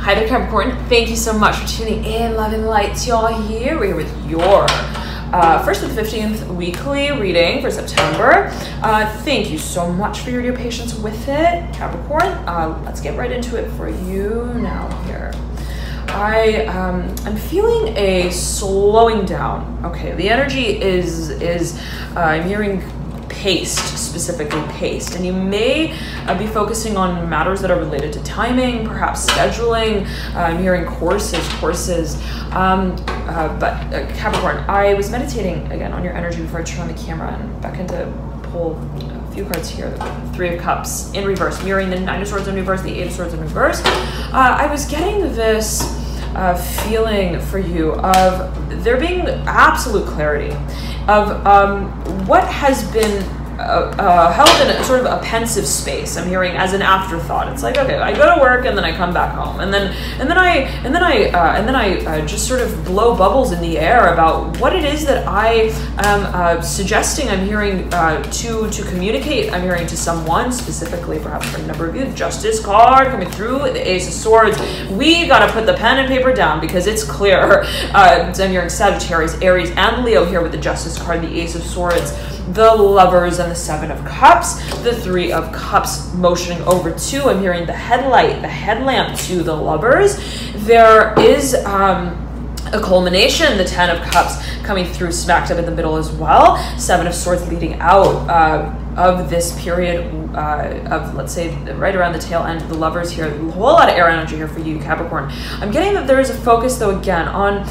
Hi there, Capricorn. Thank you so much for tuning in. Love and light to y'all here. We're here with your 1st to the 15th weekly reading for September. Thank you so much for your patience with it, Capricorn. Let's get right into it for you now here. I'm feeling a slowing down. Okay, the energy is I'm hearing paced, specifically paced, and you may be focusing on matters that are related to timing, perhaps scheduling. I'm hearing courses. But Capricorn, I was meditating again on your energy before I turn on the camera, and back into pull a few cards here. The Three of Cups in reverse, mirroring the Nine of Swords in reverse, the Eight of Swords in reverse. I was getting this feeling for you of there being absolute clarity of what has been held in a sort of a pensive space. I'm hearing as an afterthought. It's like, okay, I go to work and then I come back home, and then I just sort of blow bubbles in the air about what it is that I am suggesting. I'm hearing to communicate. I'm hearing to someone specifically, perhaps for a number of you. Justice card coming through, the Ace of Swords. We gotta put the pen and paper down because it's clear. I'm hearing Sagittarius, Aries, and Leo here with the Justice card, the Ace of Swords, the Lovers, and the Seven of Cups, the Three of Cups motioning over to, I'm hearing the headlight, the headlamp to the Lovers. There is a culmination, the Ten of Cups coming through smack dab in the middle as well. Seven of Swords leading out of this period of, let's say, right around the tail end of the Lovers here. A whole lot of air energy here for you, Capricorn. I'm getting that there is a focus, though, again, on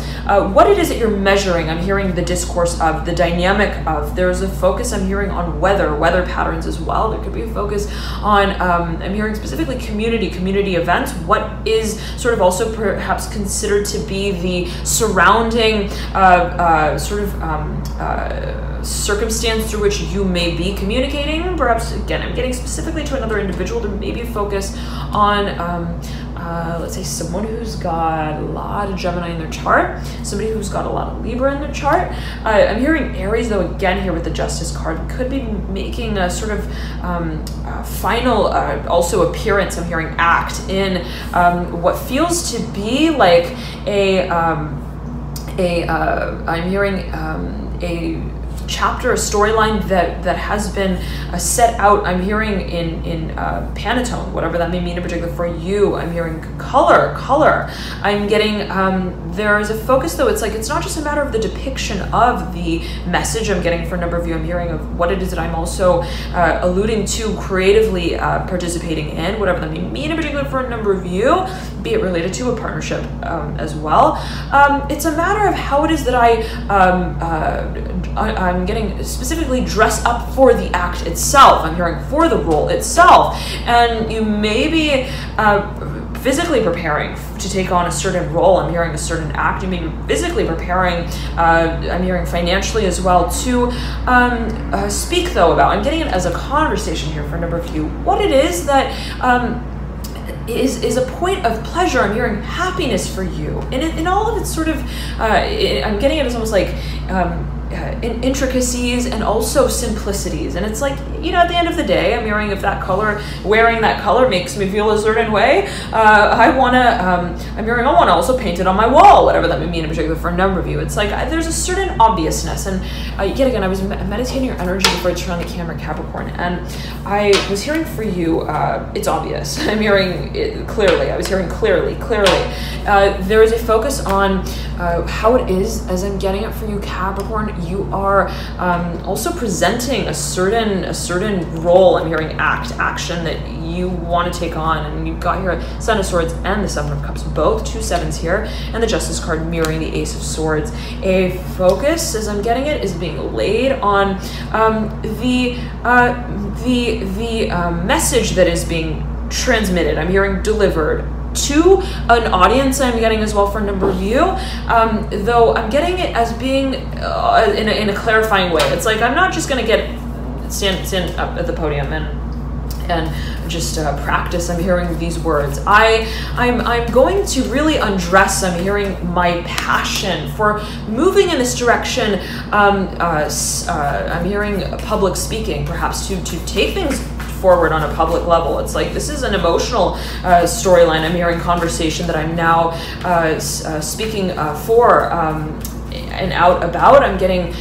what it is that you're measuring. I'm hearing the discourse of, the dynamic of. There's a focus, I'm hearing, on weather patterns as well. There could be a focus on, I'm hearing specifically community events. What is sort of also perhaps considered to be the surrounding circumstance through which you may be communicating. Perhaps, again, I'm getting specifically to another individual to maybe focus on, let's say, someone who's got a lot of Gemini in their chart, somebody who's got a lot of Libra in their chart. I'm hearing Aries, though, again, here with the Justice card, could be making a sort of final also appearance. I'm hearing act in what feels to be like I'm hearing a chapter, a storyline that has been set out. I'm hearing in Pantone, whatever that may mean in particular for you. I'm hearing color. I'm getting there is a focus, though. It's like it's not just a matter of the depiction of the message I'm getting for a number of you. I'm hearing of what it is that I'm also alluding to creatively participating in, whatever that may mean in particular for a number of you, be it related to a partnership as well. It's a matter of how it is that I'm getting specifically dressed up for the act itself. I'm hearing for the role itself, and you may be physically preparing to take on a certain role. I'm hearing a certain act. You may be physically preparing, I'm hearing financially as well, to speak, though, about, I'm getting it as a conversation here for a number of you, what it is that is a point of pleasure. I'm hearing happiness for you, and in all of its sort of, I'm getting it as almost like in intricacies and also simplicities. And it's like, you know, at the end of the day, I'm hearing if that color, wearing that color makes me feel a certain way, I'm hearing I want to also paint it on my wall, whatever that may mean in particular for a number of you. It's like there's a certain obviousness. And yet again, I was meditating your energy before I turned on the camera, Capricorn, and I was hearing for you, it's obvious. I'm hearing it clearly. I was hearing clearly. There is a focus on how it is, as I'm getting it for you, Capricorn. You are also presenting a certain role. I'm hearing action that you want to take on, and you've got here Seven of Swords and the Seven of Cups, both 2 sevens here, and the Justice card mirroring the Ace of Swords. A focus, as I'm getting it, is being laid on the message that is being transmitted. I'm hearing delivered to an audience. I'm getting as well for a number of you, though I'm getting it as being in a clarifying way. It's like I'm not just going to stand up at the podium and and just practice. I'm hearing these words. I'm going to really undress. I'm hearing my passion for moving in this direction. I'm hearing public speaking, perhaps to take things forward on a public level. It's like this is an emotional storyline. I'm hearing conversation that I'm now speaking for. And out about. I'm getting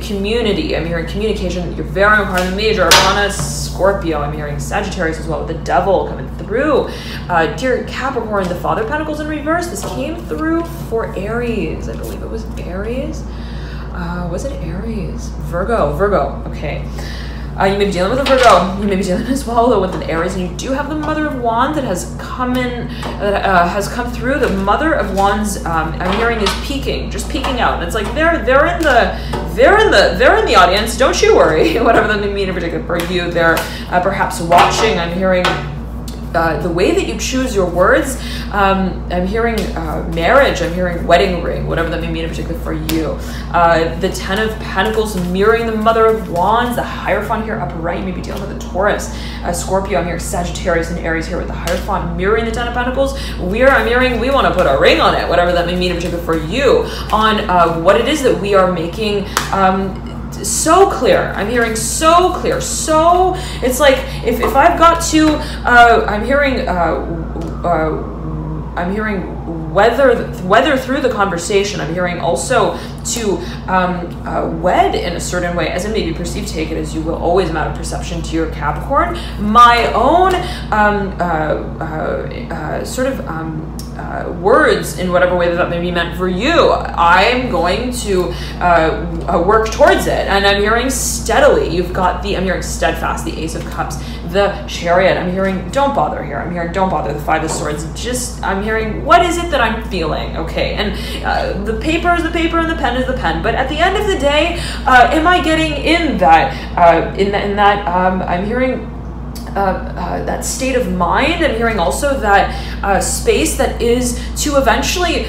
community. I'm hearing communication. You're very important. The major arcana, Scorpio. I'm hearing Sagittarius as well with the devil coming through. Dear Capricorn, the Father of Pentacles in reverse. This came through for Aries. I believe it was Aries. Was it Aries? Virgo. Okay. You may be dealing with a Virgo. You may be dealing as well though with an Aries, and you do have the Mother of Wands that has come in, has come through. The Mother of Wands, I'm hearing, is peeking, just peeking out, and it's like they're in the audience. Don't you worry. Whatever that may mean in particular for you, they're perhaps watching. I'm hearing. The way that you choose your words, I'm hearing marriage, I'm hearing wedding ring, whatever that may mean in particular for you. The Ten of Pentacles mirroring the Mother of Wands, the Hierophant here upper right, you may be dealing with a Taurus. Scorpio, I'm hearing Sagittarius and Aries here with the Hierophant mirroring the Ten of Pentacles. I'm hearing we want to put a ring on it, whatever that may mean in particular for you, on what it is that we are making so clear. I'm hearing so clear. So it's like if I've got to I'm hearing whether through the conversation. I'm hearing also to wed in a certain way, as it may be perceived. Take it as you will. Always a matter of perception to your Capricorn. My own words in whatever way that may be meant for you. I'm going to work towards it, and I'm hearing steadily. I'm hearing steadfast, the Ace of Cups, the Chariot. I'm hearing don't bother here. I'm hearing don't bother, the Five of Swords. I'm hearing what is it that I'm feeling? Okay, and the paper is the paper and the pen is the pen. But at the end of the day, am I getting in that? I'm hearing. That state of mind. I'm hearing also that space that is to eventually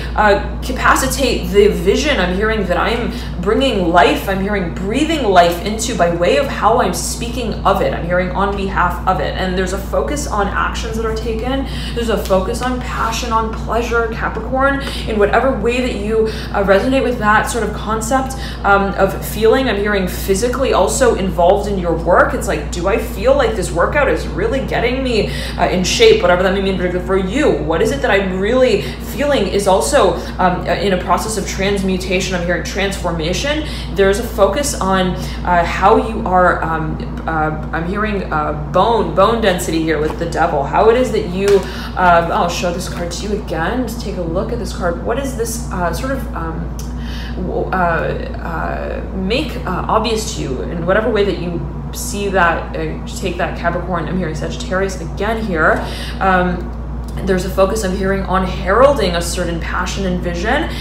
capacitate the vision. I'm hearing that I'm bringing life. I'm hearing breathing life into by way of how I'm speaking of it. I'm hearing on behalf of it. And there's a focus on actions that are taken. There's a focus on passion, on pleasure, Capricorn, in whatever way that you resonate with that sort of concept of feeling. I'm hearing physically also involved in your work. It's like, do I feel like this workout is really getting me in shape, whatever that may mean for you? What is it that I'm really feeling is also in a process of transmutation. I'm hearing transformation. There's a focus on how you are, I'm hearing bone density here with the devil. How it is that you, I'll show this card to you again to take a look at this card. What is this make obvious to you in whatever way that you see that, take that Capricorn. I'm hearing Sagittarius again here. There's a focus I'm hearing on heralding a certain passion and vision.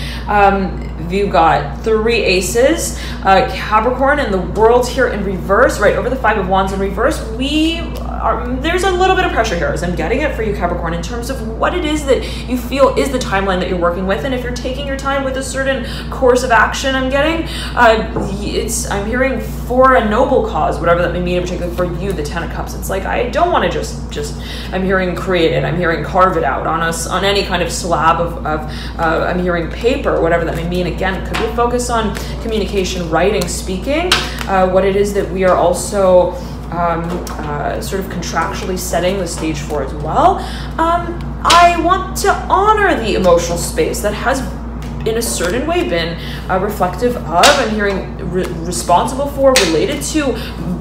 You've got 3 aces, Capricorn, and the world here in reverse, right over the 5 of Wands in reverse. There's a little bit of pressure here as I'm getting it for you, Capricorn, in terms of what it is that you feel is the timeline that you're working with. And if you're taking your time with a certain course of action, I'm getting, I'm hearing for a noble cause, whatever that may mean in particular for you, the 10 of Cups. It's like, I don't want to just I'm hearing create it. I'm hearing carve it out on any kind of slab of I'm hearing paper, whatever that may mean. Again, could we focus on communication, writing, speaking, what it is that we are also sort of contractually setting the stage for as well. I want to honor the emotional space that has in a certain way been reflective of, I'm hearing responsible for, related to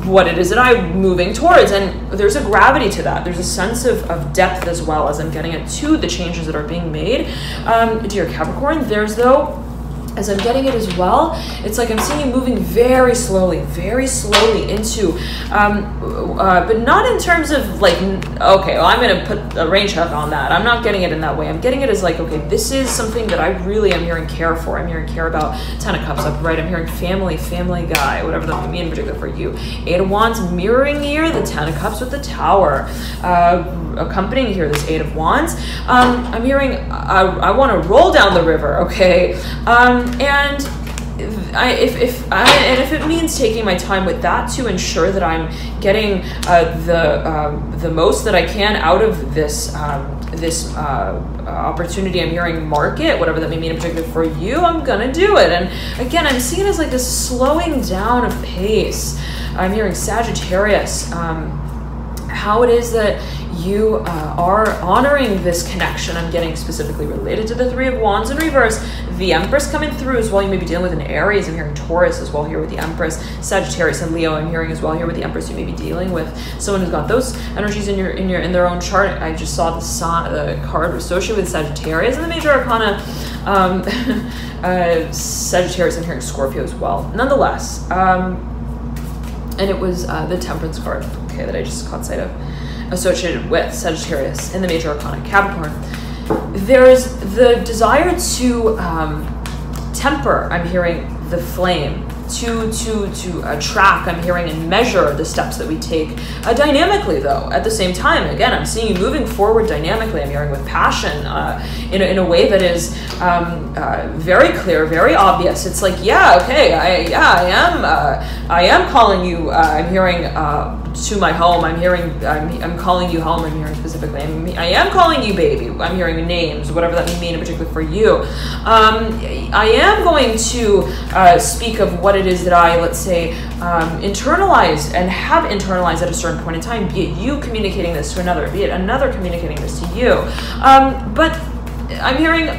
what it is that I'm moving towards. And there's a gravity to that. There's a sense of depth as well as I'm getting it to the changes that are being made. Dear Capricorn, there's though, as I'm getting it as well, it's like I'm seeing you moving very slowly into, but not in terms of like, okay, well, I'm going to put a range hook on that. I'm not getting it in that way. I'm getting it as like, okay, this is something that I really am hearing care for. I'm hearing care about 10 of Cups upright. I'm hearing family guy, whatever that may mean in particular for you. 8 of Wands mirroring here, the 10 of Cups with the Tower. Accompanying here, this 8 of Wands. I'm hearing, I want to roll down the river, okay? And if it means taking my time with that to ensure that I'm getting the most that I can out of this opportunity I'm hearing market, whatever that may mean in particular for you, I'm gonna do it. And again, I'm seeing it as like this slowing down of pace. I'm hearing Sagittarius, how it is that you are honoring this connection. I'm getting specifically related to the Three of Wands in reverse, the Empress coming through as well. You may be dealing with an Aries. I'm hearing Taurus as well here with the Empress, Sagittarius and Leo. I'm hearing as well here with the Empress. You may be dealing with someone who's got those energies in their own chart. I just saw the card associated with Sagittarius and the major arcana. Sagittarius. I'm hearing Scorpio as well. Nonetheless, and it was the Temperance card, okay, that I just caught sight of, associated with Sagittarius in the major arcana, Capricorn. There is the desire to temper, I'm hearing, the flame, to track, I'm hearing, and measure the steps that we take dynamically, though. At the same time, again, I'm seeing you moving forward dynamically. I'm hearing with passion in a way that is very clear, very obvious. It's like, yeah, okay, I am calling you. I'm hearing to my home. I'm hearing. I'm calling you home. I'm hearing specifically. I am calling you baby. I'm hearing names, whatever that may mean in particular for you. I am going to speak of what it is that I, let's say, internalize and have internalized at a certain point in time, be it you communicating this to another, be it another communicating this to you. But I'm hearing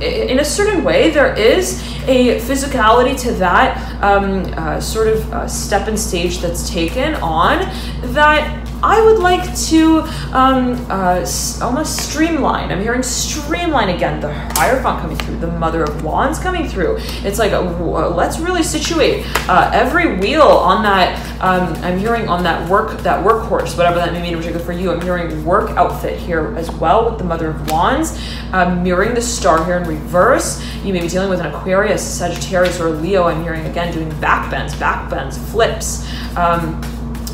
in a certain way, there is a physicality to that sort of step and stage that's taken on that I would like to almost streamline. I'm hearing streamline again. The Hierophant coming through, the Mother of Wands coming through. It's like, let's really situate every wheel on that. I'm hearing on that workhorse, whatever that may mean in particular for you. I'm hearing work outfit here as well with the Mother of Wands, mirroring the star here in reverse. You may be dealing with an Aquarius, Sagittarius, or Leo. I'm hearing again doing backbends, flips.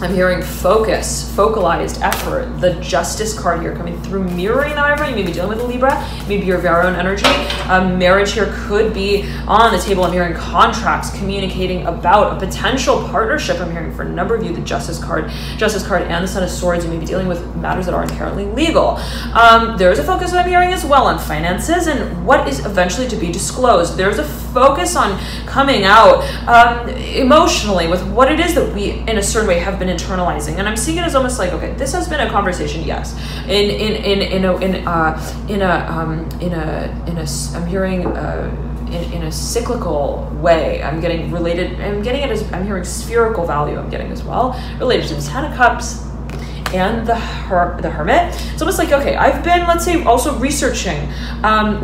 I'm hearing focus, focalized effort, the Justice card here coming through, mirroring the Hierophant. You may be dealing with a Libra, maybe your very own energy. Marriage here could be on the table. I'm hearing contracts, communicating about a potential partnership. I'm hearing for a number of you, the Justice card and the Son of Swords. You may be dealing with matters that are inherently legal. There's a focus that I'm hearing as well on finances and what is eventually to be disclosed. There's a focus on coming out emotionally with what it is that we, in a certain way, have been internalizing. And I'm seeing it as almost like, okay, this has been a conversation, yes. I'm hearing in a cyclical way. I'm getting related. I'm getting it as I'm hearing spherical value. I'm getting as well related to the Ten of Cups and the Hermit. It's almost like, okay, I've been, let's say, also researching,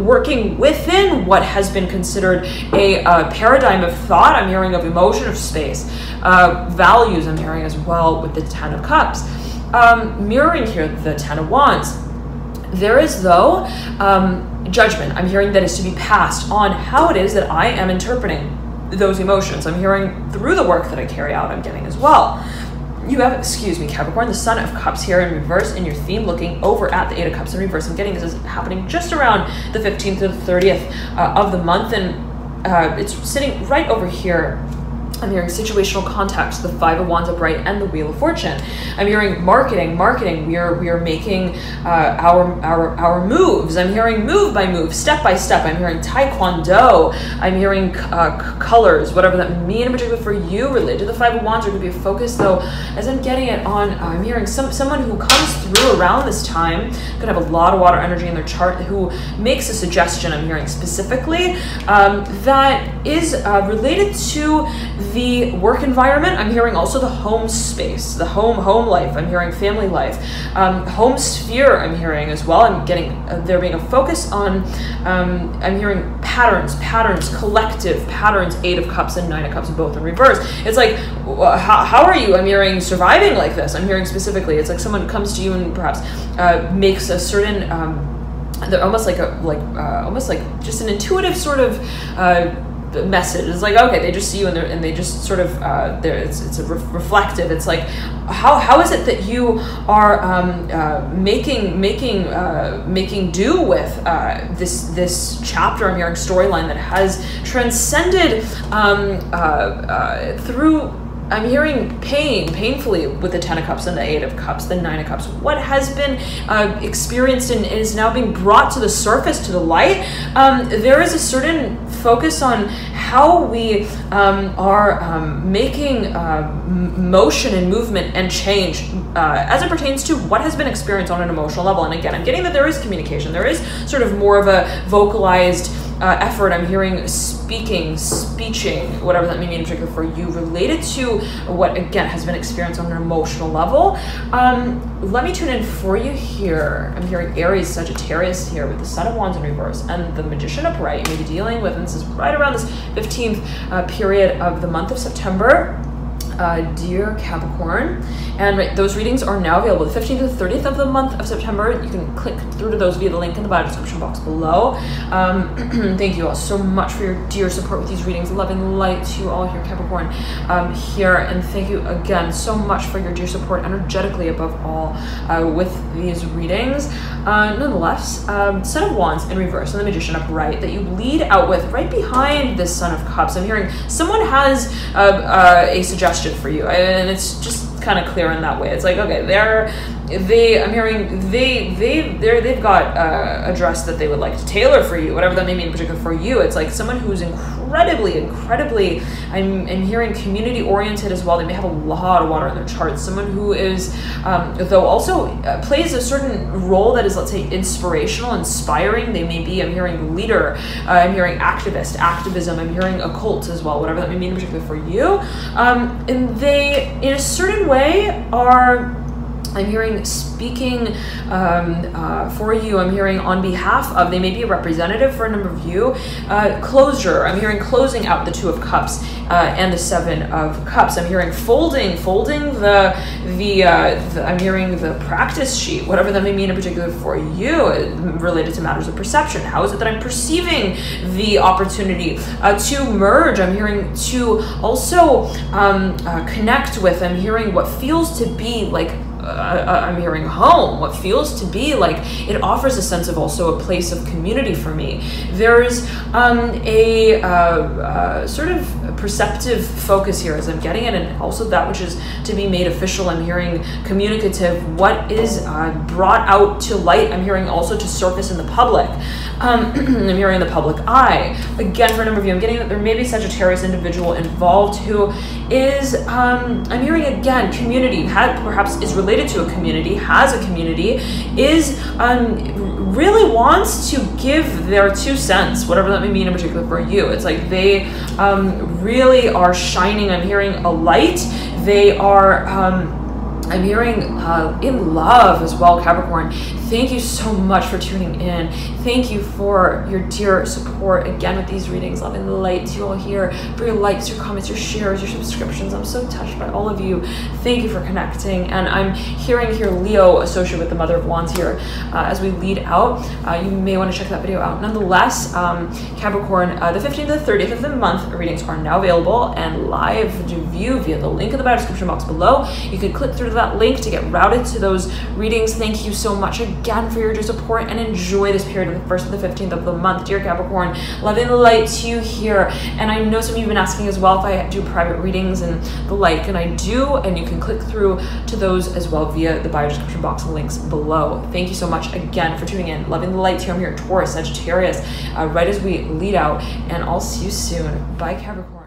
working within what has been considered a paradigm of thought. I'm hearing of emotion, of space, values. I'm hearing as well with the Ten of Cups. Mirroring here the Ten of Wands. There is, though, judgment. I'm hearing that is to be passed on how it is that I am interpreting those emotions. I'm hearing through the work that I carry out, I'm getting as well. You have, excuse me, Capricorn, the Son of Cups here in reverse in your theme, looking over at the Eight of Cups in reverse. I'm getting this is happening just around the 15th to the 30th of the month, and it's sitting right over here. I'm hearing situational context, the Five of Wands upright, and the Wheel of Fortune. I'm hearing marketing. We are making our moves. I'm hearing move by move, step by step. I'm hearing Taekwondo. I'm hearing colors, whatever that mean in particular for you, related to the Five of Wands. There could be a focus, though, as I'm getting it on. I'm hearing someone who comes through around this time could have a lot of water energy in their chart, who makes a suggestion. I'm hearing specifically that is related to the work environment. I'm hearing also the home space, the home life. I'm hearing family life, home sphere. I'm hearing as well. I'm getting there being a focus on. I'm hearing patterns, collective patterns. Eight of Cups and Nine of Cups, both in reverse. It's like, how are you? I'm hearing surviving like this. I'm hearing specifically. It's like someone comes to you and perhaps makes a certain. They're almost like just an intuitive sort of message. It's like, okay, they just see you and they just sort of it's a reflective. It's like, how is it that you are making do with this chapter? I'm hearing storyline that has transcended through. I'm hearing painfully with the 10 of Cups and the 8 of Cups, the 9 of Cups. What has been experienced and is now being brought to the surface, to the light. There is a certain focus on how we are making motion and movement and change as it pertains to what has been experienced on an emotional level. And again, I'm getting that there is communication. There is sort of more of a vocalized effort. I'm hearing speeching, whatever that may mean in particular for you, related to what, again, has been experienced on an emotional level. Let me tune in for you here. I'm hearing Aries, Sagittarius here with the Sun of Wands in reverse and the Magician upright. You may be dealing with, and this is right around this 15th period of the month of September. Dear Capricorn, and those readings are now available the 15th to the 30th of the month of September. You can click through to those via the link in the bio description box below. Thank you all so much for your dear support with these readings. Love and light to you all here, Capricorn, here, and thank you again so much for your dear support energetically above all with these readings. Nonetheless, Sun of Wands in reverse and the Magician upright that you lead out with right behind this Sun of Cups. I'm hearing someone has a suggestion for you, and it's just kind of clear in that way. It's like, okay, I'm hearing they've got a dress that they would like to tailor for you, whatever that may mean in particular for you. It's like someone who's incredibly, I'm hearing community oriented as well. They may have a lot of water in their charts. Someone who is, though also plays a certain role that is, let's say, inspirational, inspiring. They may be, I'm hearing leader, I'm hearing activist, activism, I'm hearing occult as well, whatever that may mean in particular for you. And they, in a certain way, are, I'm hearing speaking for you. I'm hearing on behalf of, they may be a representative for a number of you. Closure. I'm hearing closing out the 2 of Cups and the 7 of Cups. I'm hearing folding the I'm hearing the practice sheet, whatever that may mean in particular for you, related to matters of perception. How is it that I'm perceiving the opportunity to merge? I'm hearing to also connect with. I'm hearing what feels to be like I'm hearing home, what feels to be like it offers a sense of also a place of community for me. There's a sort of perceptive focus here as I'm getting it, and also that which is to be made official. I'm hearing communicative, what is brought out to light. I'm hearing also to surface in the public. I'm hearing the public eye. Again, for a number of you, I'm getting that there may be a Sagittarius individual involved who is, I'm hearing again, community, perhaps is related to a community, has a community, is really wants to give their 2 cents, whatever that may mean in particular for you. It's like they really are shining. I'm hearing a light. They are, I'm hearing in love as well, Capricorn. Thank you so much for tuning in. Thank you for your dear support again with these readings. Love and light to you all here, for your likes, your comments, your shares, your subscriptions. I'm so touched by all of you. Thank you for connecting. And I'm hearing here Leo associated with the Mother of Wands here as we lead out. You may want to check that video out. Nonetheless, Capricorn, the 15th to the 30th of the month readings are now available and live to view via the link in the bio description box below. You can click through to that link to get routed to those readings. Thank you so much again for your dear support, and enjoy this period of the 1st to the 15th of the month, dear Capricorn. Love and light to you here. And I know some of you have been asking as well if I do private readings and the like, and I do, and you can click through to those as well via the bio description box links below. Thank you so much again for tuning in. Love and light to you. I'm here, Taurus, Sagittarius, right as we lead out, and I'll see you soon. Bye, Capricorn.